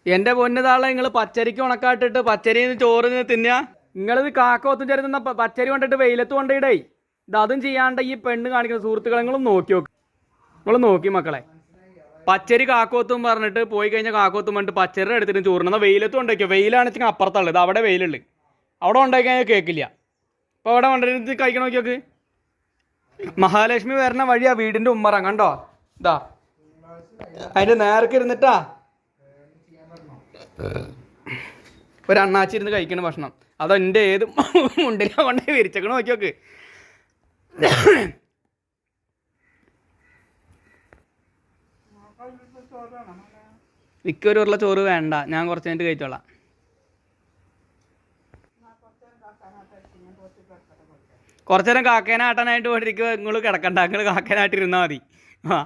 എന്റെ പൊന്നതാളെ നിങ്ങൾ പച്ചരിക്ക് ഉണക്കാട്ടിട്ട് പച്ചരിന്ന് ചോറ് തിന്നുക. നിങ്ങളിത് കാക്കോത്തും ചേരുന്ന പച്ചരി കൊണ്ടിട്ട് വെയിലത്ത് കൊണ്ടിടേ അതും ചെയ്യാണ്ട് ഈ പെണ്ണ് കാണിക്കുന്ന സുഹൃത്തുക്കളെ നിങ്ങളും നോക്കി നോക്ക്. നിങ്ങൾ നോക്കി മക്കളെ, പച്ചരി കാക്കോത്തും പറഞ്ഞിട്ട് പോയി കഴിഞ്ഞാൽ കാക്കോത്തും പറഞ്ഞിട്ട് പച്ചരി എടുത്തിട്ട് ചോറിന് വെയിലത്ത് കൊണ്ടുവയ്ക്കോ. വെയിലാണെന്ന് അപ്പുറത്തുള്ളത്, അവിടെ വെയിലുണ്ട്, അവിടെ കൊണ്ടുപോയി കഴിഞ്ഞാൽ കേൾക്കില്ല. അപ്പോൾ അവിടെ കൊണ്ടുവരുന്നത് കഴിക്കണം നോക്കിയോക്ക്. മഹാലക്ഷ്മി വരുന്ന വഴിയാ വീടിന്റെ ഉമ്മറം കണ്ടോ, ഇതാ അതിന്റെ നേർക്ക് ഇരുന്നിട്ടാ ഒരു അണ്ണാച്ചി ഇരുന്ന് കഴിക്കണ ഭക്ഷണം. അതോ എൻ്റെ ഏത് മുണ്ടിലാ കൊണ്ടേ വിരിച്ചേക്കണ നോക്കിയോക്ക്. ഒരു ഉരുള ചോറ് വേണ്ട, ഞാൻ കുറച്ച് കഴിഞ്ഞിട്ട് കഴിച്ചോളാം. കുറച്ചു നേരം കാക്കേനാട്ടാനായിട്ട് പോയിട്ടിരിക്കുക. നിങ്ങൾ കിടക്കണ്ട, നിങ്ങൾ കാക്കേനായിട്ടിരുന്നാൽ മതി. ആ